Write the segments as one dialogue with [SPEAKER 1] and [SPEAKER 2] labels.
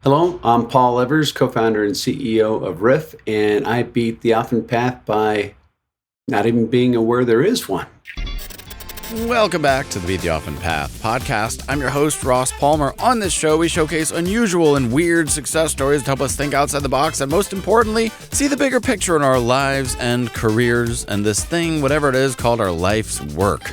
[SPEAKER 1] Hello, I'm Paul Evers, co-founder and CEO of Riff, and I beat the often path by not even being aware there is one.
[SPEAKER 2] Welcome back to the Beat the Often Path podcast. I'm your host, Ross Palmer. On this show, we showcase unusual and weird success stories to help us think outside the box and, most importantly, see the bigger picture in our lives and careers and this thing, whatever it is, called our life's work.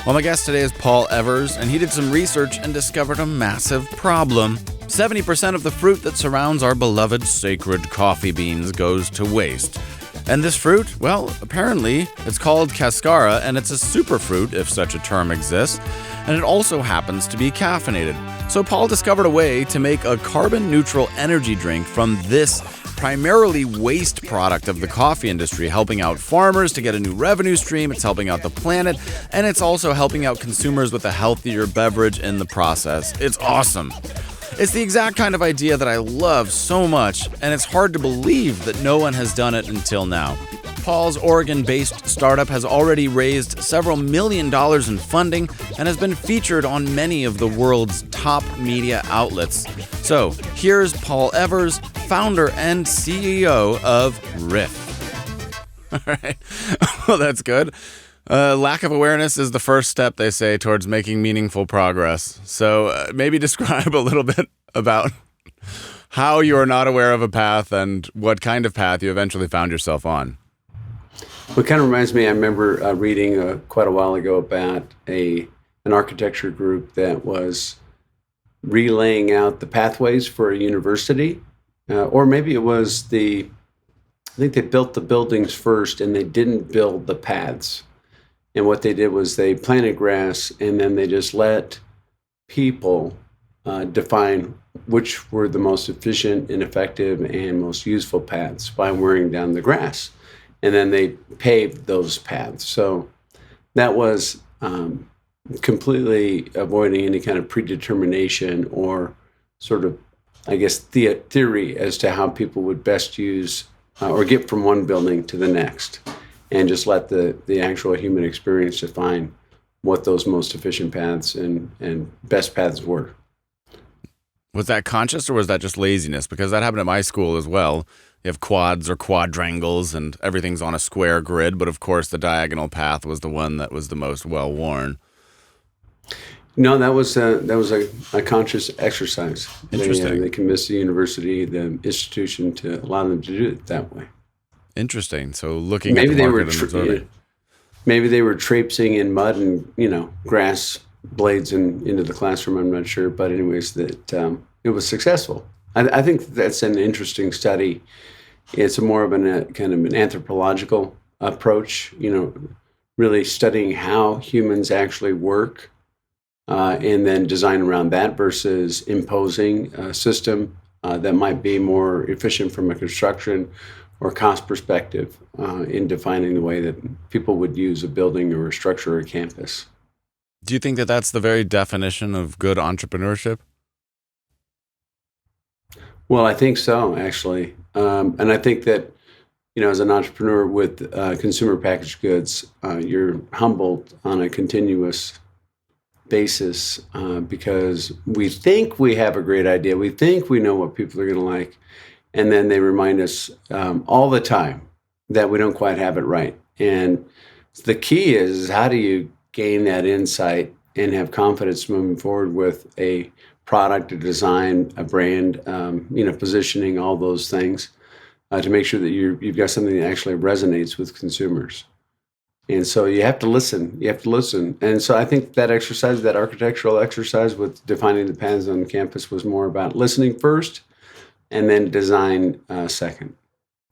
[SPEAKER 2] Well, my guest today is Paul Evers, and he did some research and discovered a massive problem. 70% of the fruit that surrounds our beloved sacred coffee beans goes to waste. And this fruit, well, apparently it's called cascara, and it's a superfruit, if such a term exists, and it also happens to be caffeinated. So Paul discovered a way to make a carbon-neutral energy drink from this primarily waste product of the coffee industry, helping out farmers to get a new revenue stream, it's helping out the planet, and it's also helping out consumers with a healthier beverage in the process. It's awesome. It's the exact kind of idea that I love so much, and it's hard to believe that no one has done it until now. Paul's Oregon-based startup has already raised several $1 million in funding and has been featured on many of the world's top media outlets. So, here's Paul Evers, founder and CEO of Riff. All right. Well, that's good. Lack of awareness is the first step, they say, towards making meaningful progress. So maybe describe a little bit about how you are not aware of a path and what kind of path you eventually found yourself on.
[SPEAKER 1] Well, it kind of reminds me, I remember reading quite a while ago about an architecture group that was relaying out the pathways for a university, or maybe it was I think they built the buildings first and they didn't build the paths. And what they did was they planted grass and then they just let people define which were the most efficient and effective and most useful paths by wearing down the grass. And then they paved those paths. So that was completely avoiding any kind of predetermination or sort of, I guess, theory as to how people would best use or get from one building to the next. And just let the actual human experience define what those most efficient paths and best paths were.
[SPEAKER 2] Was that conscious or was that just laziness? Because that happened at my school as well. You have quads or quadrangles and everything's on a square grid, but of course the diagonal path was the one that was the most well-worn.
[SPEAKER 1] No, that was a conscious exercise.
[SPEAKER 2] Interesting.
[SPEAKER 1] They convinced the university, the institution, to allow them to do it that way.
[SPEAKER 2] Interesting. So looking at the market and observing.
[SPEAKER 1] Maybe they were traipsing in mud and grass blades into the classroom. I'm not sure, but anyways, that it was successful. I think that's an interesting study. It's more of a kind of an anthropological approach. Really studying how humans actually work, and then design around that versus imposing a system that might be more efficient from a construction or cost perspective in defining the way that people would use a building or a structure or a campus.
[SPEAKER 2] Do you think that that's the very definition of good entrepreneurship?
[SPEAKER 1] Well, I think so, actually. And I think that, as an entrepreneur with consumer packaged goods, you're humbled on a continuous basis because we think we have a great idea. We think we know what people are going to like. And then they remind us all the time that we don't quite have it right. And the key is how do you gain that insight and have confidence moving forward with a product, a design, a brand, positioning, all those things to make sure that you've got something that actually resonates with consumers. And so you have to listen. And so I think that exercise, that architectural exercise with defining the paths on campus was more about listening first and then design second.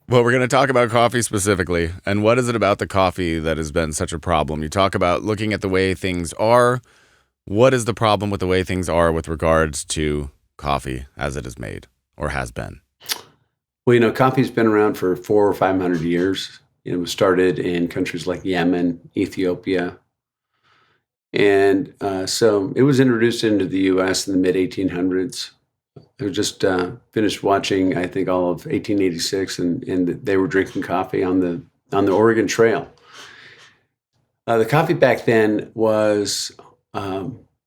[SPEAKER 2] Well, we're going to talk about coffee specifically. And what is it about the coffee that has been such a problem? You talk about looking at the way things are. What is the problem with the way things are with regards to coffee as it is made or has been?
[SPEAKER 1] Well, coffee's been around for 400 or 500 years. It was started in countries like Yemen, Ethiopia. And so it was introduced into the U.S. in the mid-1800s. I just finished watching, I think, all of 1886, and they were drinking coffee on the Oregon Trail. The coffee back then was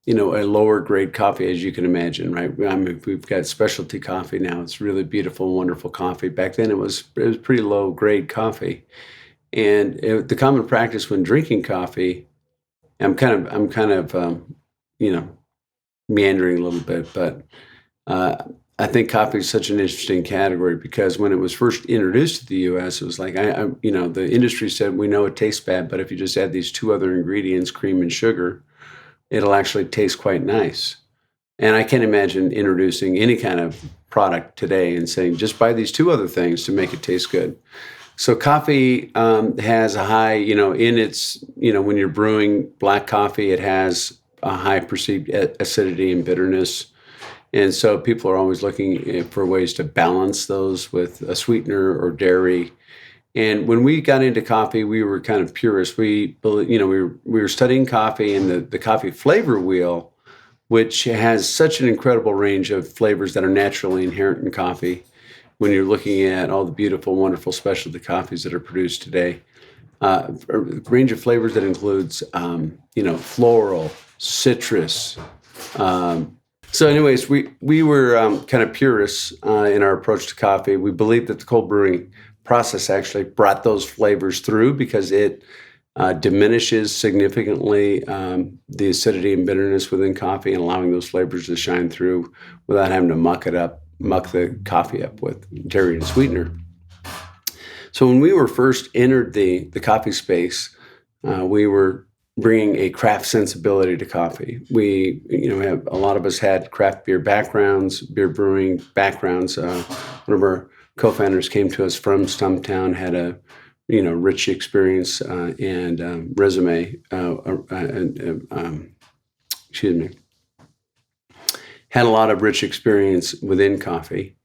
[SPEAKER 1] a lower grade coffee, as you can imagine, right? I mean, we've got specialty coffee now. It's really beautiful, wonderful coffee. Back then, it was pretty low grade coffee, and the common practice when drinking coffee. I'm kind of meandering a little bit, but I think coffee is such an interesting category because when it was first introduced to the U.S., it was like the industry said we know it tastes bad, but if you just add these two other ingredients, cream and sugar, it'll actually taste quite nice. And I can't imagine introducing any kind of product today and saying just buy these two other things to make it taste good. So coffee has a high, in its, when you're brewing black coffee, it has a high perceived acidity and bitterness. And so people are always looking for ways to balance those with a sweetener or dairy. And when we got into coffee, we were kind of purists. We were studying coffee and the coffee flavor wheel, which has such an incredible range of flavors that are naturally inherent in coffee. When you're looking at all the beautiful, wonderful specialty coffees that are produced today, a range of flavors that includes, floral, citrus. So anyways, we were kind of purists in our approach to coffee. We believed that the cold brewing process actually brought those flavors through because it diminishes significantly the acidity and bitterness within coffee and allowing those flavors to shine through without having to muck the coffee up with dairy and sweetener. So when we were first entered the coffee space, we were bringing a craft sensibility to coffee. We, have a lot of us had craft beer backgrounds, beer brewing backgrounds. One of our co-founders came to us from Stumptown, had a rich experience and resume. Had a lot of rich experience within coffee,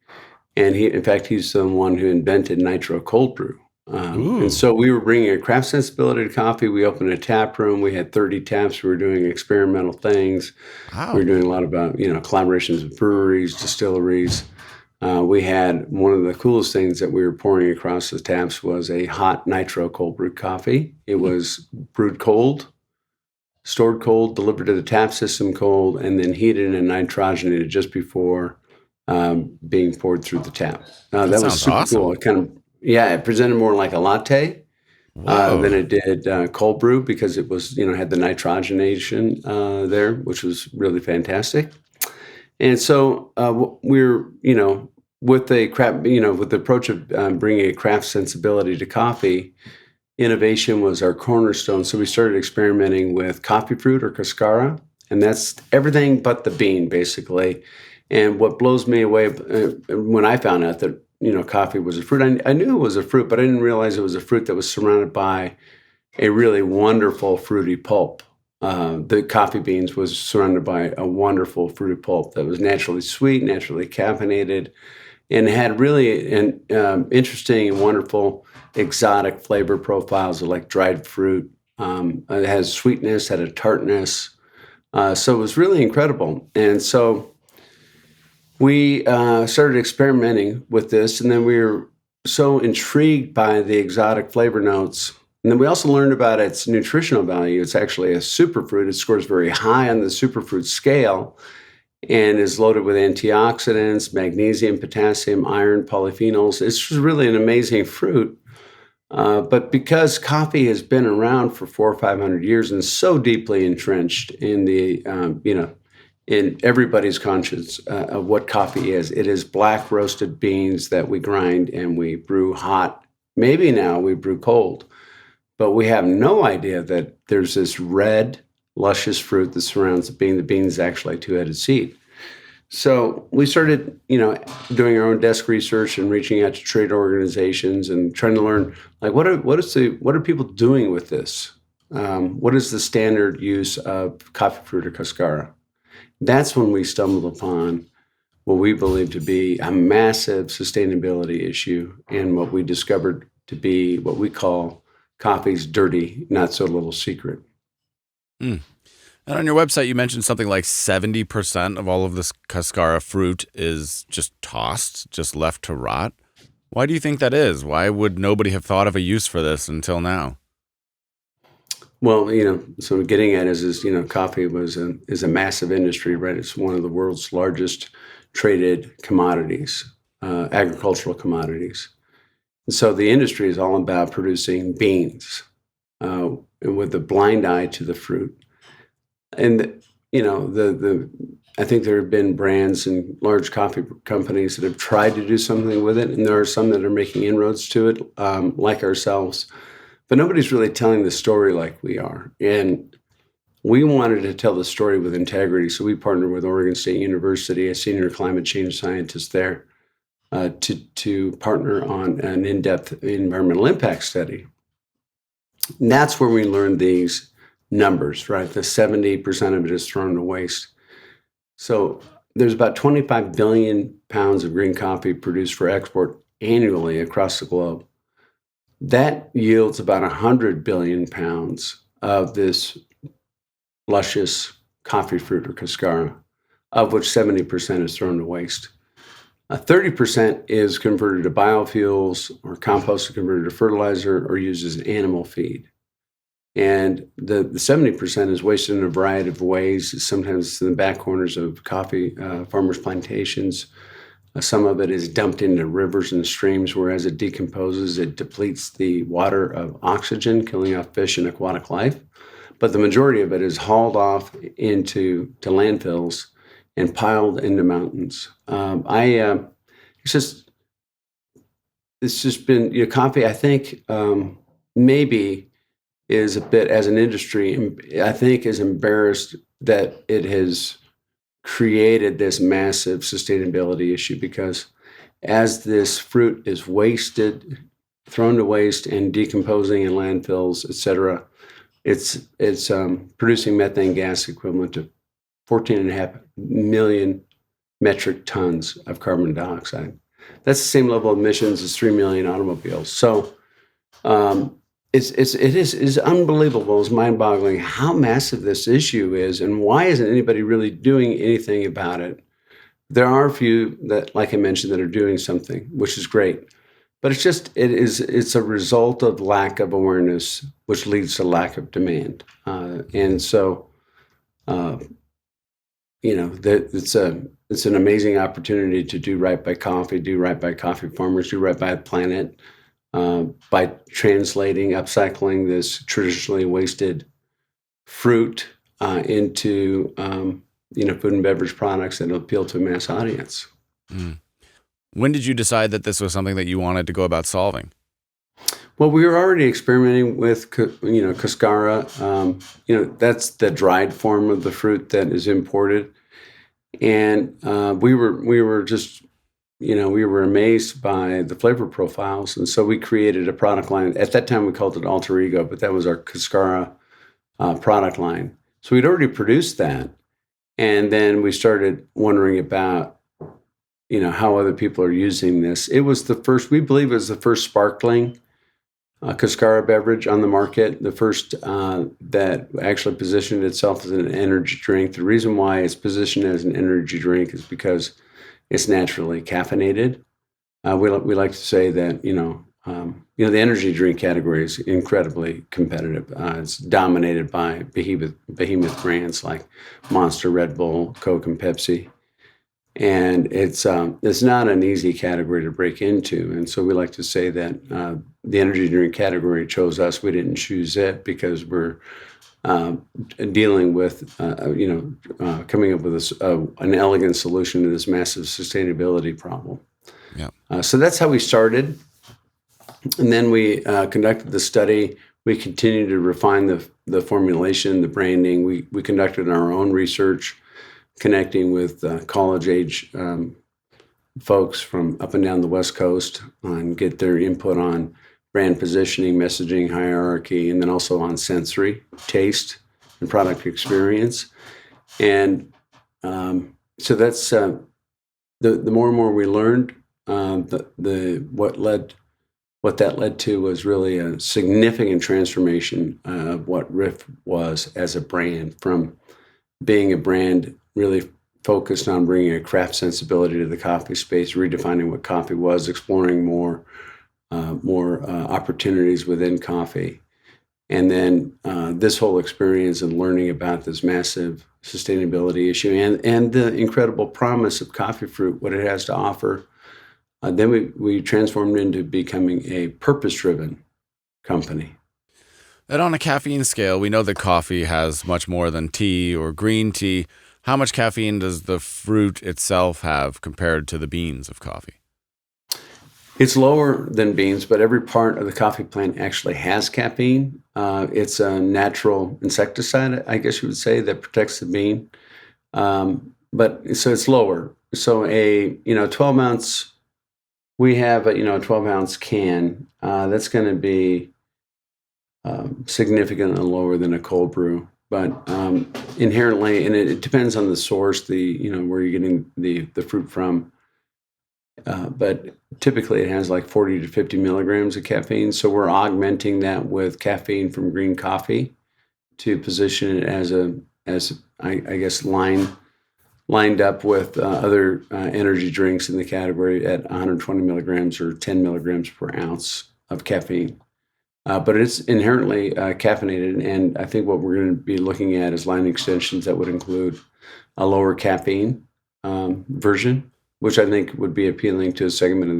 [SPEAKER 1] and he's the one who invented nitro cold brew. And so we were bringing a craft sensibility to coffee. We opened a tap room. We had 30 taps. We were doing experimental things.
[SPEAKER 2] Wow.
[SPEAKER 1] We were doing a lot about collaborations with breweries, distilleries. We had one of the coolest things that we were pouring across the taps was a hot nitro cold brewed coffee. It was brewed cold, stored cold, delivered to the tap system cold, and then heated and nitrogenated just before being poured through the tap. That was super
[SPEAKER 2] awesome.
[SPEAKER 1] cool. It presented more like a latte than it did cold brew because it was, had the nitrogenation there, which was really fantastic. And so we're, with the approach of bringing a craft sensibility to coffee, innovation was our cornerstone. So we started experimenting with coffee fruit or cascara, and that's everything but the bean, basically. And what blows me away when I found out that, coffee was a fruit, I knew it was a fruit, but I didn't realize it was a fruit that was surrounded by a really wonderful fruity pulp. The coffee beans was surrounded by a wonderful fruity pulp that was naturally sweet, naturally caffeinated, and had really an interesting and wonderful exotic flavor profiles of like dried fruit. It has sweetness, had a tartness. So it was really incredible. And so we started experimenting with this, and then we were so intrigued by the exotic flavor notes. And then we also learned about its nutritional value. It's actually a superfruit. It scores very high on the superfruit scale and is loaded with antioxidants, magnesium, potassium, iron, polyphenols. It's really an amazing fruit. But because coffee has been around for 400 or 500 years and so deeply entrenched in the, in everybody's conscience of what coffee is, it is black roasted beans that we grind and we brew hot. Maybe now we brew cold. But we have no idea that there's this red, luscious fruit that surrounds the bean. The bean is actually a two-headed seed. So we started, doing our own desk research and reaching out to trade organizations and trying to learn, like, what are people doing with this? What is the standard use of coffee fruit or cascara? That's when we stumbled upon what we believe to be a massive sustainability issue and what we discovered to be what we call coffee's dirty, not so little secret.
[SPEAKER 2] And on your website, you mentioned something like 70% of all of this cascara fruit is just tossed, just left to rot. Why do you think that is? Why would nobody have thought of a use for this until now?
[SPEAKER 1] Well, so getting at is coffee is a massive industry, right? It's one of the world's largest traded commodities, agricultural commodities. And so the industry is all about producing beans, and with a blind eye to the fruit. And the I think there have been brands and large coffee companies that have tried to do something with it, and there are some that are making inroads to it, like ourselves. But nobody's really telling the story like we are. And we wanted to tell the story with integrity, so we partnered with Oregon State University, a senior climate change scientist there, to partner on an in-depth environmental impact study. And that's where we learned these numbers, right? The 70% of it is thrown to waste. So there's about 25 billion pounds of green coffee produced for export annually across the globe. That yields about 100 billion pounds of this luscious coffee fruit or cascara, of which 70% is thrown to waste. 30% is converted to biofuels or composted, converted to fertilizer, or used as animal feed. And the 70% is wasted in a variety of ways. Sometimes it's in the back corners of coffee farmers' plantations. Some of it is dumped into rivers and streams, where as it decomposes, it depletes the water of oxygen, killing off fish and aquatic life. But the majority of it is hauled off into landfills and piled into mountains. It's just been, coffee, I think, maybe is a bit, as an industry, I think is embarrassed that it has created this massive sustainability issue, because as this fruit is wasted, thrown to waste, and decomposing in landfills, et cetera, it's producing methane gas equivalent to 14.5 million metric tons of carbon dioxide. That's the same level of emissions as 3 million automobiles. So it is unbelievable. It's mind-boggling how massive this issue is, and why isn't anybody really doing anything about it? There are a few that, like I mentioned, that are doing something, which is great. But it's a result of lack of awareness, which leads to lack of demand. And so, it's an amazing opportunity to do right by coffee, do right by coffee farmers, do right by the planet, by translating, upcycling this traditionally wasted fruit into food and beverage products that appeal to a mass audience.
[SPEAKER 2] Mm. When did you decide that this was something that you wanted to go about solving?
[SPEAKER 1] Well, we were already experimenting with, cascara. That's the dried form of the fruit that is imported, and we were just, we were amazed by the flavor profiles, and so we created a product line. At that time, we called it Alter Ego, but that was our cascara product line. So we'd already produced that, and then we started wondering about, how other people are using this. It was we believe it was the first sparkling cascara beverage on the market, the first that actually positioned itself as an energy drink. The reason why it's positioned as an energy drink is because it's naturally caffeinated. We like to say that, the energy drink category is incredibly competitive. It's dominated by behemoth brands like Monster, Red Bull, Coke, and Pepsi. And it's not an easy category to break into. And so we like to say that the energy drink category chose us. We didn't choose it, because we're dealing with, coming up with an elegant solution to this massive sustainability problem. Yeah. So that's how we started. And then we conducted the study. We continued to refine the formulation, the branding. We conducted our own research, connecting with college-age folks from up and down the West Coast, and get their input on brand positioning, messaging, hierarchy, and then also on sensory, taste, and product experience. And so that's the more and more we learned, what that led to was really a significant transformation of what Riff was as a brand, from being a brand really focused on bringing a craft sensibility to the coffee space, redefining what coffee was, exploring more opportunities within coffee, And then this whole experience of learning about this massive sustainability issue and the incredible promise of coffee fruit, what it has to offer, then we transformed into becoming a purpose-driven company.
[SPEAKER 2] And on a caffeine scale, we know that coffee has much more than tea or green tea. How much caffeine does the fruit itself have compared to the beans of coffee?
[SPEAKER 1] It's lower than beans, but every part of the coffee plant actually has caffeine. It's a natural insecticide, I guess you would say, that protects the bean. But so it's lower. So a 12 ounce, we have a 12 ounce can. That's going to be significantly lower than a cold brew. But inherently, and it depends on the source, where you're getting the fruit from. But typically it has like 40 to 50 milligrams of caffeine. So we're augmenting that with caffeine from green coffee to position it as I guess lined up with other energy drinks in the category at 120 milligrams or 10 milligrams per ounce of caffeine. But it's inherently caffeinated, and I think what we're going to be looking at is line extensions that would include a lower caffeine version, which I think would be appealing to a segment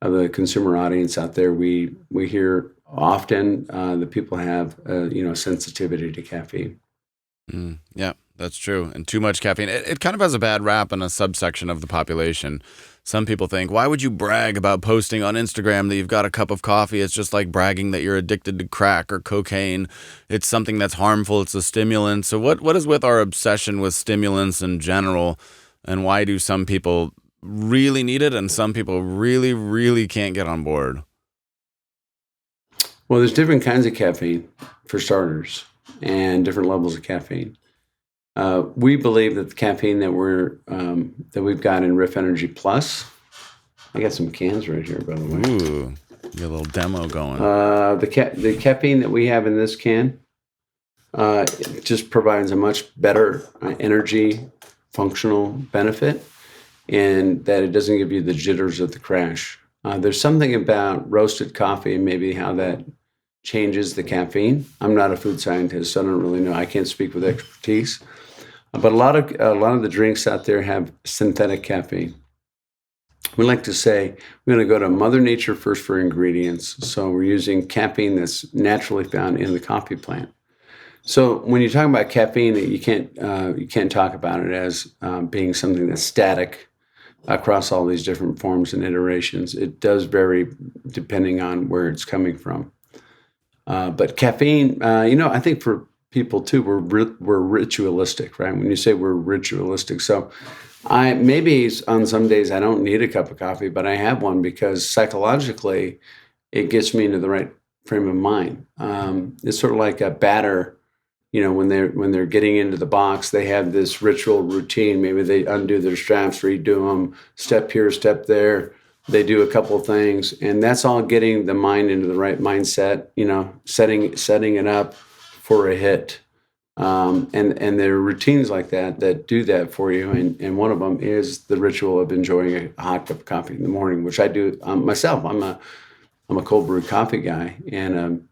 [SPEAKER 1] of the consumer audience out there. We hear often that people have sensitivity to caffeine.
[SPEAKER 2] Yeah, that's true. And too much caffeine, it kind of has a bad rap in a subsection of the population. Some people think, why would you brag about posting on Instagram that you've got a cup of coffee? It's just like bragging that you're addicted to crack or cocaine. It's something that's harmful. It's a stimulant. So what is with our obsession with stimulants in general? And why do some people really need it and some people really, really can't get on board?
[SPEAKER 1] Well, there's different kinds of caffeine, for starters, and different levels of caffeine. We believe that the caffeine that we've got in Riff Energy Plus, I got some cans right here, by the way.
[SPEAKER 2] Ooh, get a little demo going.
[SPEAKER 1] The caffeine that we have in this can it just provides a much better energy functional benefit, and that it doesn't give you the jitters of the crash. There's something about roasted coffee and maybe how that changes the caffeine. I'm not a food scientist, so I don't really know. I can't speak with expertise. But a lot of the drinks out there have synthetic caffeine. We like to say we're going to go to Mother Nature first for ingredients. So we're using caffeine that's naturally found in the coffee plant. So when you're talking about caffeine, you can't talk about it as being something that's static across all these different forms and iterations. It does vary depending on where it's coming from. But caffeine, I think for people too, we're ritualistic, right? When you say we're ritualistic, so maybe on some days I don't need a cup of coffee, but I have one because psychologically it gets me into the right frame of mind. It's sort of like a batter. When they're getting into the box, they have this ritual routine. Maybe they undo their straps, redo them, step here, step there. They do a couple of things, and that's all getting the mind into the right mindset. Setting it up for a hit, and there are routines like that do that for you. And one of them is the ritual of enjoying a hot cup of coffee in the morning, which I do myself. I'm a cold brew coffee guy, and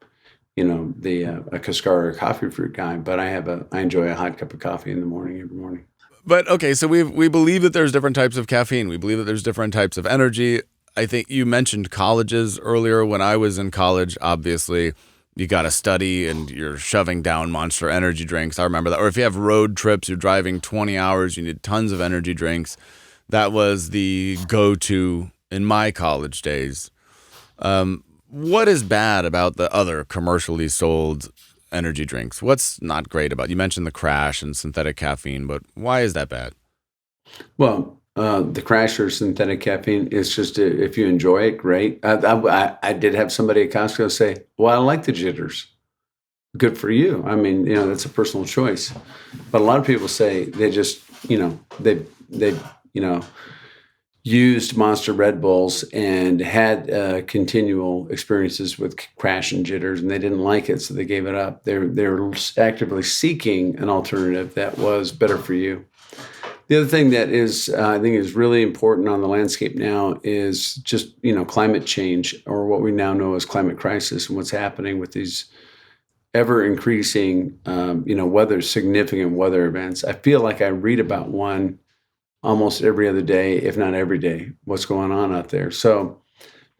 [SPEAKER 1] a Cascara coffee fruit guy, but I enjoy a hot cup of coffee in the morning every morning.
[SPEAKER 2] But okay, so we believe that there's different types of caffeine. We believe that there's different types of energy. I think you mentioned colleges earlier. When I was in college, obviously, you got to study and you're shoving down Monster energy drinks. I remember that. Or if you have road trips, you're driving 20 hours, you need tons of energy drinks. That was the go-to in my college days. What is bad about the other commercially sold energy drinks? What's not great about? You mentioned the crash and synthetic caffeine, but why is that bad?
[SPEAKER 1] Well, the crash or synthetic caffeine is just if you enjoy it, great. I did have somebody at Costco say, "Well, I like the jitters." Good for you. I mean, that's a personal choice. But a lot of people say they just, they used Monster Red Bulls and had continual experiences with crash and jitters, and they didn't like it, so they gave it up. They're actively seeking an alternative that was better for you. The other thing that I think is really important on the landscape now is just climate change, or what we now know as climate crisis, and what's happening with these ever increasing, significant weather events. I feel like I read about one almost every other day, if not every day, what's going on out there. So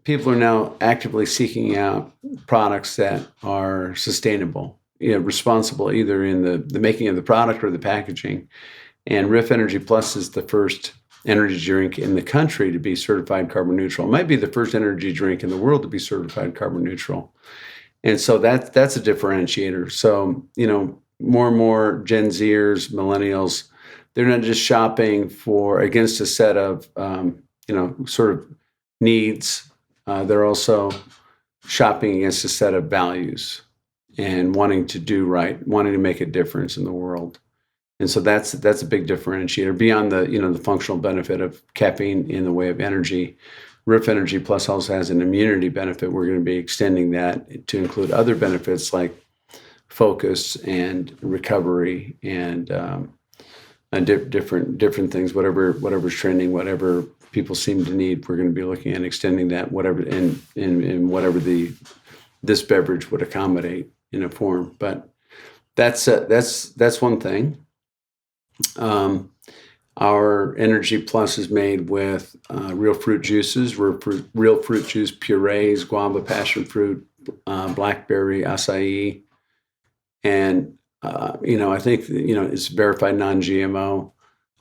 [SPEAKER 1] people are now actively seeking out products that are sustainable, responsible either in the making of the product or the packaging. And Riff Energy Plus is the first energy drink in the country to be certified carbon neutral. It might be the first energy drink in the world to be certified carbon neutral. And so that's a differentiator. So, more and more Gen Zers, millennials, they're not just shopping against a set of, sort of needs. They're also shopping against a set of values and wanting to do right, wanting to make a difference in the world. And so that's a big differentiator beyond the functional benefit of caffeine in the way of energy. Riff Energy Plus also has an immunity benefit. We're going to be extending that to include other benefits like focus and recovery and different things, whatever's trending, whatever people seem to need. We're going to be looking at extending that whatever in whatever this beverage would accommodate in a form. But that's one thing. Our Energy Plus is made with real fruit juices, real fruit juice purees, guava, passion fruit, blackberry, acai, and I think it's verified non-GMO.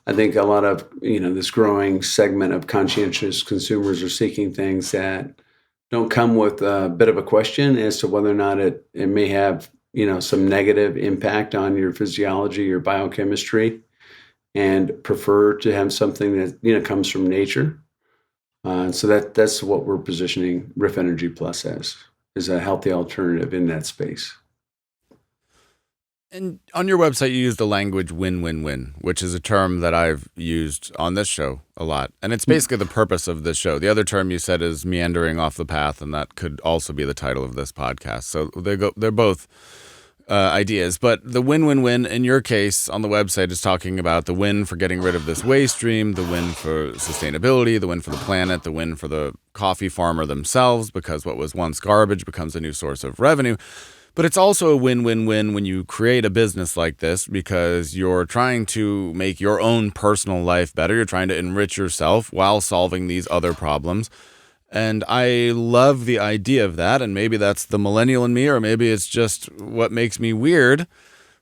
[SPEAKER 1] I think a lot of this growing segment of conscientious consumers are seeking things that don't come with a bit of a question as to whether or not it may have some negative impact on your physiology, your biochemistry, and prefer to have something that comes from nature. So that's what we're positioning Riff Energy Plus as, is a healthy alternative in that space.
[SPEAKER 2] And on your website, you use the language win-win-win, which is a term that I've used on this show a lot. And it's basically the purpose of this show. The other term you said is meandering off the path, and that could also be the title of this podcast. So they're both ideas. But the win-win-win in your case on the website is talking about the win for getting rid of this waste stream, the win for sustainability, the win for the planet, the win for the coffee farmer themselves, because what was once garbage becomes a new source of revenue. But it's also a win-win-win when you create a business like this, because you're trying to make your own personal life better. You're trying to enrich yourself while solving these other problems. And I love the idea of that. And maybe that's the millennial in me, or maybe it's just what makes me weird.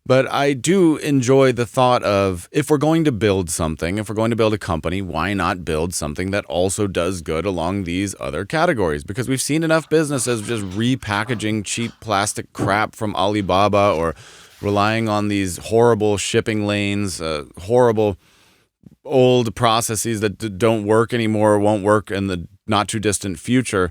[SPEAKER 2] But I do enjoy the thought of, if we're going to build something, if we're going to build a company, why not build something that also does good along these other categories? Because we've seen enough businesses just repackaging cheap plastic crap from Alibaba, or relying on these horrible shipping lanes, horrible old processes that don't work anymore, or won't work in the not too distant future.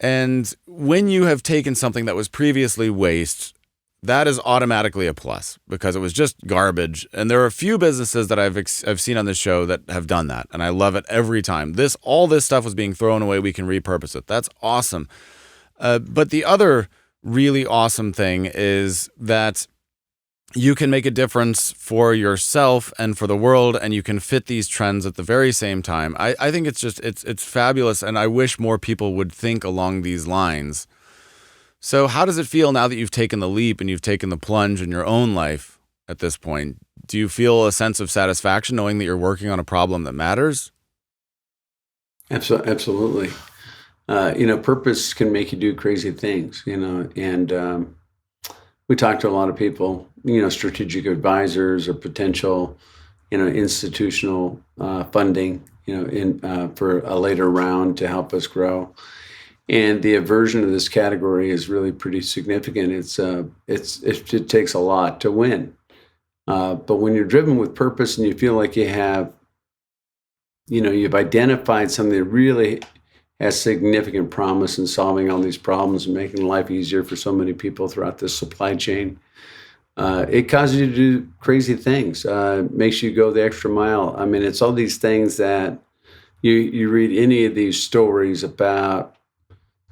[SPEAKER 2] And when you have taken something that was previously waste, that is automatically a plus, because it was just garbage. And there are a few businesses that I've seen on this show that have done that, and I love it every time. All this stuff was being thrown away. We can repurpose it. That's awesome. But the other really awesome thing is that you can make a difference for yourself and for the world, and you can fit these trends at the very same time. I think it's fabulous, and I wish more people would think along these lines. So how does it feel now that you've taken the leap and you've taken the plunge in your own life at this point? Do you feel a sense of satisfaction knowing that you're working on a problem that matters?
[SPEAKER 1] Absolutely. Purpose can make you do crazy things, and we talk to a lot of people, strategic advisors or potential, institutional funding, for a later round to help us grow. And the aversion of this category is really pretty significant. It takes a lot to win. But when you're driven with purpose and you feel like you've identified something that really has significant promise in solving all these problems and making life easier for so many people throughout this supply chain, it causes you to do crazy things. Makes you go the extra mile. I mean, it's all these things that you read any of these stories about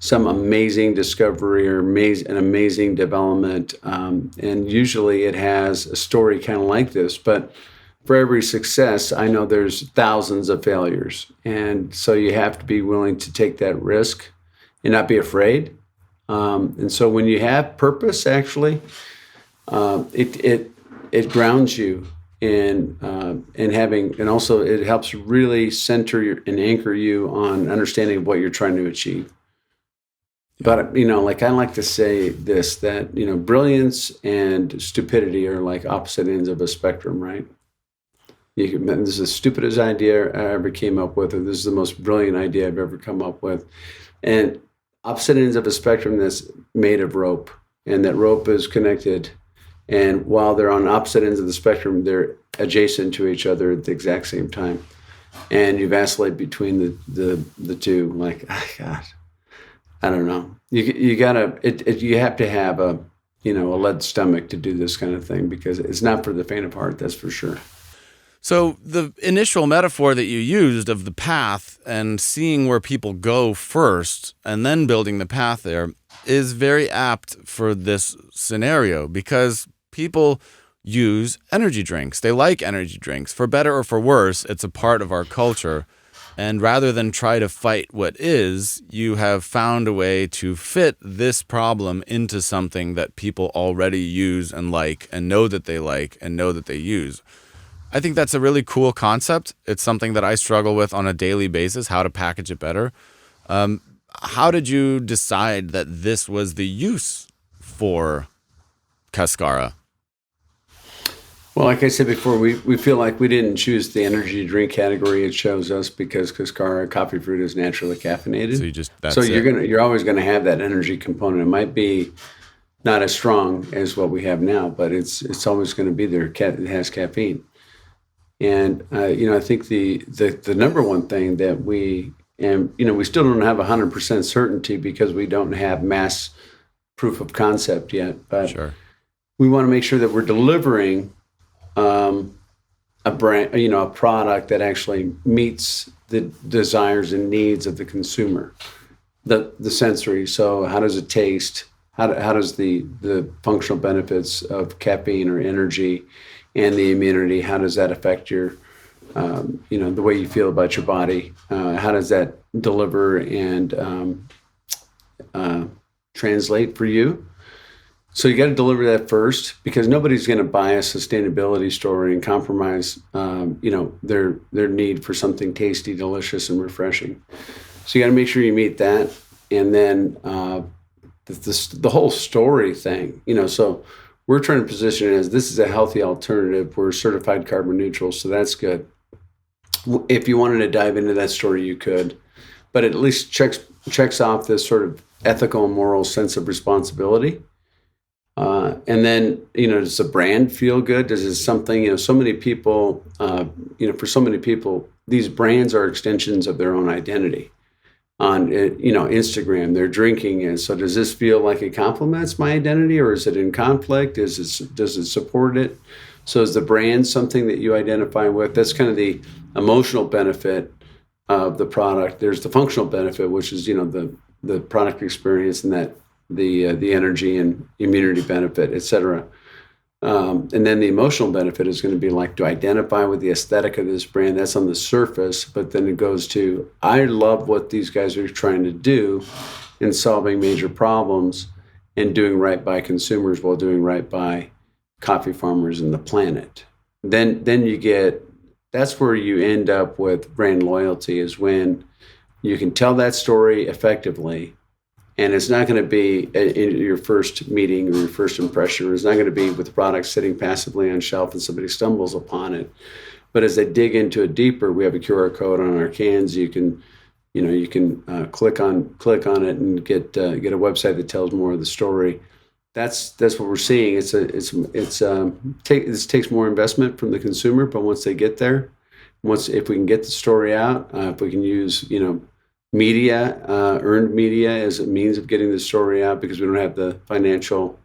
[SPEAKER 1] some amazing discovery or an amazing development. And usually it has a story kind of like this, but for every success, I know there's thousands of failures. And so you have to be willing to take that risk and not be afraid. And so when you have purpose, actually, it grounds you in having, and also it helps really center and anchor you on understanding what you're trying to achieve. But, like I like to say this, that, brilliance and stupidity are like opposite ends of a spectrum, right? This is the stupidest idea I ever came up with, or this is the most brilliant idea I've ever come up with. And opposite ends of a spectrum that's made of rope, and that rope is connected. And while they're on opposite ends of the spectrum, they're adjacent to each other at the exact same time. And you vacillate between the two, like, oh, God. I don't know. You have to have a lead stomach to do this kind of thing, because it's not for the faint of heart. That's for sure.
[SPEAKER 2] So the initial metaphor that you used of the path and seeing where people go first and then building the path there is very apt for this scenario, because people use energy drinks. They like energy drinks. For better or for worse, it's a part of our culture. And rather than try to fight what is, you have found a way to fit this problem into something that people already use and like know that they like and know that they use. I think that's a really cool concept. It's something that I struggle with on a daily basis, how to package it better. How did you decide that this was the use for Cascara?
[SPEAKER 1] Well, like I said before, we feel like we didn't choose the energy drink category. It chose us because Cascara coffee fruit is naturally caffeinated. So you're always gonna have that energy component. It might be not as strong as what we have now, but it's always going to be there. It has caffeine, and I think the number one thing that we still don't have 100% certainty, because we don't have mass proof of concept yet. But
[SPEAKER 2] sure,
[SPEAKER 1] we want to make sure that we're delivering a brand, a product that actually meets the desires and needs of the consumer, the sensory. So how does it taste? How does the functional benefits of caffeine or energy and the immunity, how does that affect your, the way you feel about your body? How does that deliver and translate for you? So you got to deliver that first, because nobody's going to buy a sustainability story and compromise, their need for something tasty, delicious, and refreshing. So you got to make sure you meet that, and then the whole story thing. So we're trying to position it as this is a healthy alternative. We're certified carbon neutral, so that's good. If you wanted to dive into that story, you could, but it at least checks off this sort of ethical and moral sense of responsibility. And then, does the brand feel good? Does it something, so many people, for so many people, these brands are extensions of their own identity. On, Instagram, they're drinking it. So does this feel like it complements my identity, or is it in conflict? Does it support it? So is the brand something that you identify with? That's kind of the emotional benefit of the product. There's the functional benefit, which is, the product experience, and that the energy and immunity benefit, et cetera. And then the emotional benefit is going to be like, do I identify with the aesthetic of this brand? That's on the surface, but then it goes to, I love what these guys are trying to do in solving major problems and doing right by consumers while doing right by coffee farmers and the planet. Then that's where you end up with brand loyalty, is when you can tell that story effectively. And it's not going to be in your first meeting or your first impression. It's not going to be with the product sitting passively on shelf and somebody stumbles upon it. But as they dig into it deeper, we have a QR code on our cans. You can click on it and get a website that tells more of the story. That's what we're seeing. This takes more investment from the consumer, but once they get there, if we can get the story out, if we can use media, earned media as a means of getting the story out, because we don't have the financial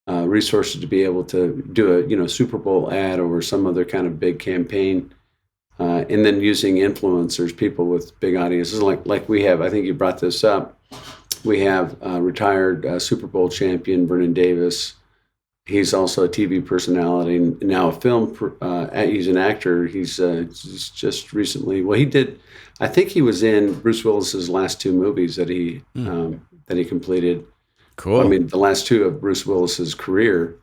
[SPEAKER 1] resources to be able to do a Super Bowl ad or some other kind of big campaign, and then using influencers, people with big audiences, like we have. I think you brought this up. We have retired Super Bowl champion Vernon Davis. He's also a TV personality and now a film. He's an actor. He's just recently. Well, he did. I think he was in Bruce Willis's last two movies that he completed.
[SPEAKER 2] Cool.
[SPEAKER 1] I mean, the last two of Bruce Willis's career.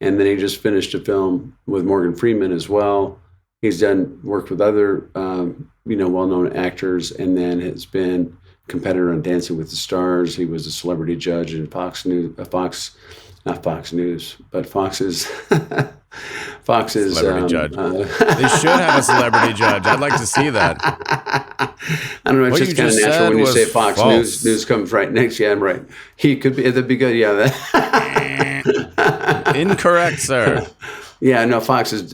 [SPEAKER 1] And then he just finished a film with Morgan Freeman as well. He's done work with other, well-known actors, and then has been competitor on Dancing with the Stars. He was a celebrity judge in Fox News, not Fox News, but Fox's
[SPEAKER 2] Celebrity judge. They should have a celebrity judge. I'd like to see that.
[SPEAKER 1] I don't know. It's
[SPEAKER 2] What
[SPEAKER 1] just
[SPEAKER 2] you
[SPEAKER 1] kind of
[SPEAKER 2] just
[SPEAKER 1] natural
[SPEAKER 2] said
[SPEAKER 1] when you
[SPEAKER 2] was
[SPEAKER 1] say Fox
[SPEAKER 2] false.
[SPEAKER 1] News comes right next. Yeah, I'm right. He could be. That'd be good. Yeah.
[SPEAKER 2] Incorrect, sir.
[SPEAKER 1] Yeah, no, Fox's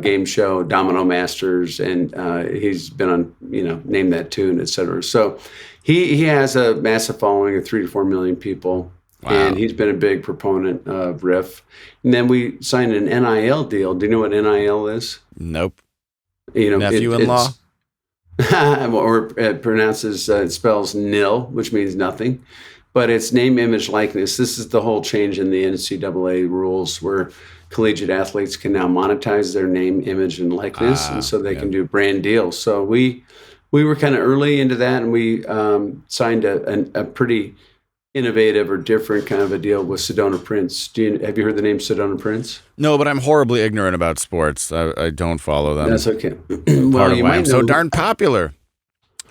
[SPEAKER 1] game show, Domino Masters, and he's been on, Name That Tune, et cetera. So he has a massive following of 3 to 4 million people.
[SPEAKER 2] Wow.
[SPEAKER 1] And he's been a big proponent of Riff. And then we signed an NIL deal. Do you know what NIL is?
[SPEAKER 2] Nope.
[SPEAKER 1] Nephew-in-law? Or it spells nil, which means nothing. But it's name, image, likeness. This is the whole change in the NCAA rules where collegiate athletes can now monetize their name, image, and likeness. And so they can do brand deals. So we were kind of early into that, and we signed a pretty innovative or different kind of a deal with Sedona Prince. Have you heard the name Sedona Prince?
[SPEAKER 2] No, but I'm horribly ignorant about sports. I don't follow them.
[SPEAKER 1] That's okay.
[SPEAKER 2] Part of why I'm so darn popular.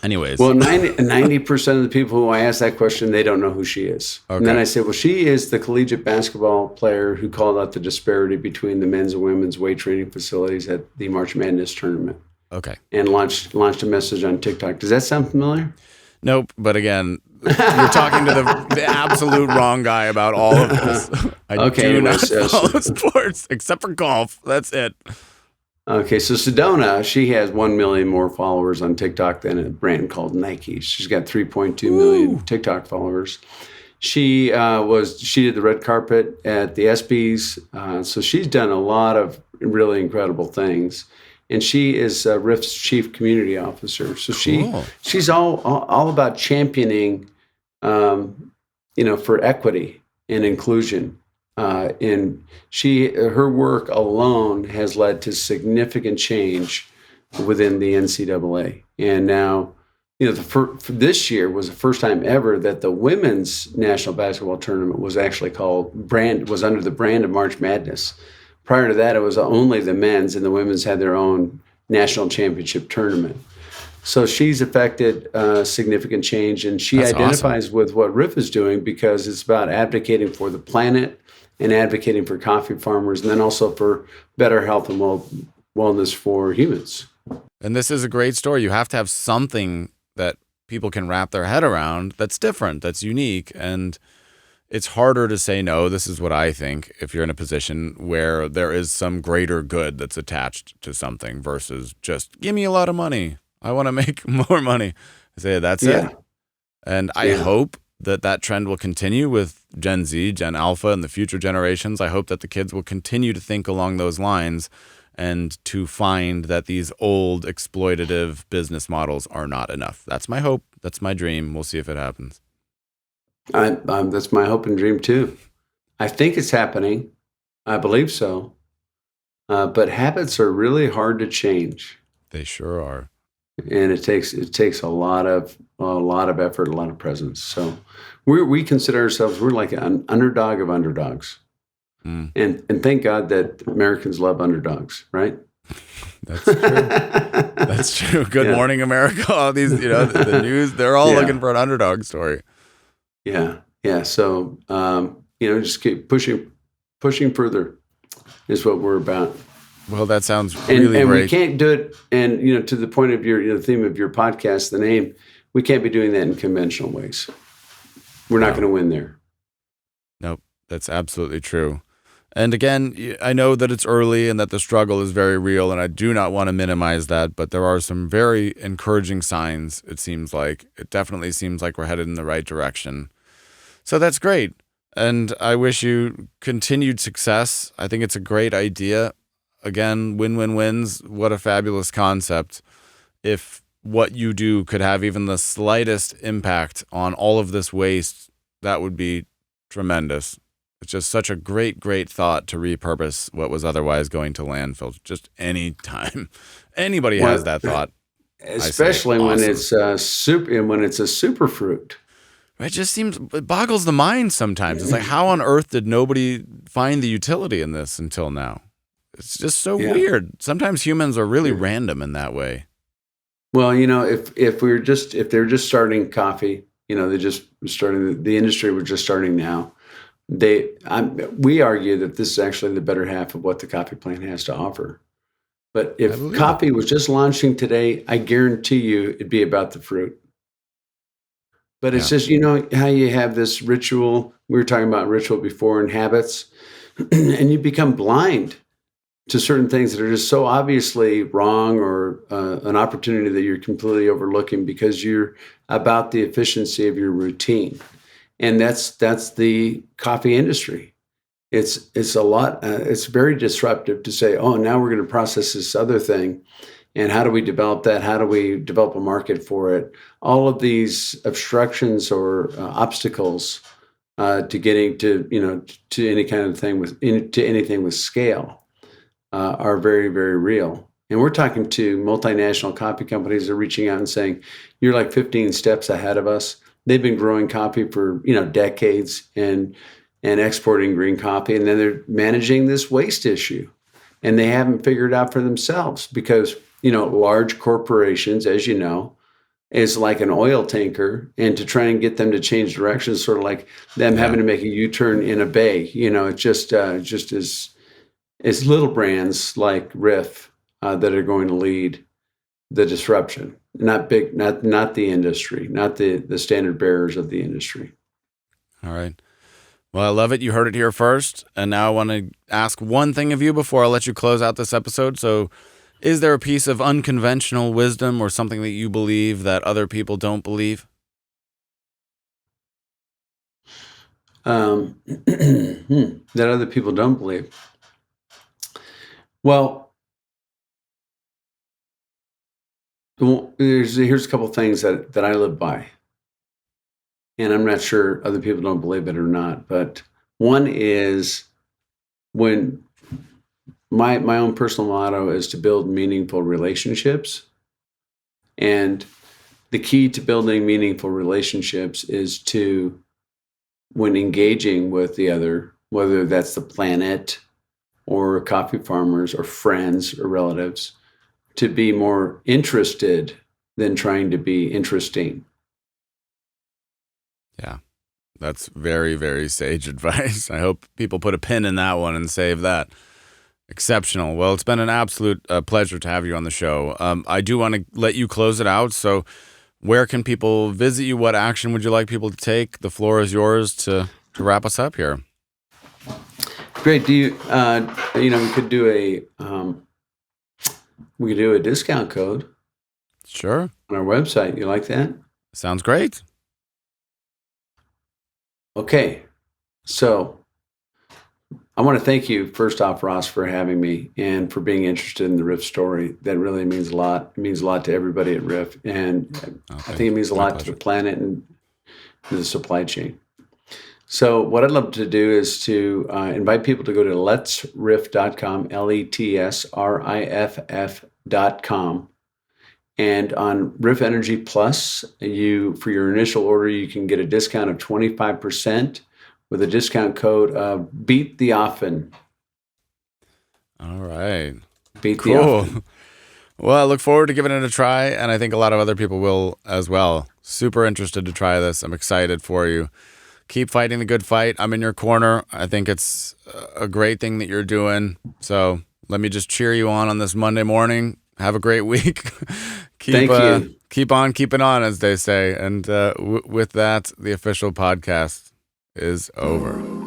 [SPEAKER 2] Anyways.
[SPEAKER 1] Well, 90% of the people who I ask that question, they don't know who she is. Okay. And then I say, well, she is the collegiate basketball player who called out the disparity between the men's and women's weight training facilities at the March Madness tournament.
[SPEAKER 2] Okay.
[SPEAKER 1] And launched a message on TikTok. Does that sound familiar?
[SPEAKER 2] Nope. But again, you're talking to the absolute wrong guy about all of this. I do not follow sports except for golf. That's it.
[SPEAKER 1] Okay, so Sedona, she has 1 million more followers on TikTok than a brand called Nike. She's got 3.2 million TikTok followers. She did the red carpet at the ESPYs, so she's done a lot of really incredible things. And she is Riff's chief community officer. So she's all about championing, for equity and inclusion. And her work alone has led to significant change within the NCAA. And now, this year was the first time ever that the women's national basketball tournament was actually was under the brand of March Madness. Prior to that, it was only the men's, and the women's had their own national championship tournament. So she's affected significant change, and she identifies with what Riff is doing because it's about advocating for the planet and advocating for coffee farmers, and then also for better health and wellness for humans.
[SPEAKER 2] And this is a great story. You have to have something that people can wrap their head around that's different, that's unique, and it's harder to say no. This is what I think, if you're in a position where there is some greater good that's attached to something versus just, give me a lot of money. I want to make more money. I say, that's it. And I hope that trend will continue with Gen Z, Gen Alpha, and the future generations. I hope that the kids will continue to think along those lines and to find that these old exploitative business models are not enough. That's my hope. That's my dream. We'll see if it happens.
[SPEAKER 1] That's my hope and dream too. I think it's happening. I believe so. But habits are really hard to change.
[SPEAKER 2] They sure are.
[SPEAKER 1] And it takes a lot of effort, a lot of presence. So we consider ourselves, we're like an underdog of underdogs. And thank God that Americans love underdogs, right?
[SPEAKER 2] That's true. That's true. Good Morning America. All these, the news, they're all looking for an underdog story. Yeah. Yeah. So, just keep pushing further is what we're about. Well, that sounds really
[SPEAKER 1] and
[SPEAKER 2] great.
[SPEAKER 1] We can't do it. And, to the point of the theme of your podcast, the name, we can't be doing that in conventional ways. We're not going to win there.
[SPEAKER 2] Nope. That's absolutely true. And again, I know that it's early and that the struggle is very real, and I do not want to minimize that, but there are some very encouraging signs, it seems like. It definitely seems like we're headed in the right direction. So that's great. And I wish you continued success. I think it's a great idea. Again, win-win-wins. What a fabulous concept. If what you do could have even the slightest impact on all of this waste, that would be tremendous. It's just such a great, great thought to repurpose what was otherwise going to landfill just any time. Anybody has that thought.
[SPEAKER 1] Especially when it's a superfruit.
[SPEAKER 2] It just seems, it boggles the mind sometimes. It's like, how on earth did nobody find the utility in this until now? It's just so weird. Sometimes humans are really random in that way.
[SPEAKER 1] Well, if they're just starting coffee, they're just starting, the industry was just starting now. We argue that this is actually the better half of what the coffee plant has to offer. But if coffee was just launching today, I guarantee you it'd be about the fruit. But it's just, how you have this ritual. We were talking about ritual before and habits, and you become blind to certain things that are just so obviously wrong, or an opportunity that you're completely overlooking because you're about the efficiency of your routine. And that's the coffee industry. It's a lot. It's very disruptive to say, oh, now we're going to process this other thing. And how do we develop that? How do we develop a market for it? All of these obstructions or obstacles to getting to any kind of thing to anything with scale are very, very real. And we're talking to multinational coffee companies that are reaching out and saying, "You're like 15 steps ahead of us." They've been growing coffee for decades and exporting green coffee, and then they're managing this waste issue, and they haven't figured it out for themselves because large corporations, as you know, is like an oil tanker, and to try and get them to change direction is sort of like them having to make a U-turn in a bay. It's just as little brands like Riff that are going to lead the disruption, not the industry, not the standard bearers of the industry.
[SPEAKER 2] All right. Well, I love it. You heard it here first. And now I want to ask one thing of you before I let you close out this episode. So is there a piece of unconventional wisdom or something that you believe that other people don't believe?
[SPEAKER 1] That other people don't believe. Well, here's a couple of things that I live by. And I'm not sure other people don't believe it or not. But one is, when my own personal motto is to build meaningful relationships. And the key to building meaningful relationships is to, when engaging with the other, whether that's the planet or coffee farmers or friends or relatives, to be more interested than trying to be interesting.
[SPEAKER 2] Yeah, that's very, very sage advice. I hope people put a pin in that one and save that. Exceptional. Well, it's been an absolute pleasure to have you on the show. I do want to let you close it out. So where can people visit you? What action would you like people to take? The floor is yours to wrap us up here.
[SPEAKER 1] Great. Do you, we could do a discount code.
[SPEAKER 2] Sure.
[SPEAKER 1] On our website. You like that?
[SPEAKER 2] Sounds great.
[SPEAKER 1] Okay. So I want to thank you, first off, Ross, for having me and for being interested in the Riff story. That really means a lot. It means a lot to everybody at Riff. And I think it means a lot to the planet and to the supply chain. So what I'd love to do is to invite people to go to letsriff.com, LETSRIFF.com. And on Riff Energy Plus, for your initial order, you can get a discount of 25% with a discount code of Beat the Often.
[SPEAKER 2] All right.
[SPEAKER 1] Beat the Often.
[SPEAKER 2] Well, I look forward to giving it a try, and I think a lot of other people will as well. Super interested to try this. I'm excited for you. Keep fighting the good fight. I'm in your corner. I think it's a great thing that you're doing. So let me just cheer you on this Monday morning. Have a great week.
[SPEAKER 1] Thank you.
[SPEAKER 2] Keep on keeping on, as they say. And with that, the official podcast is over.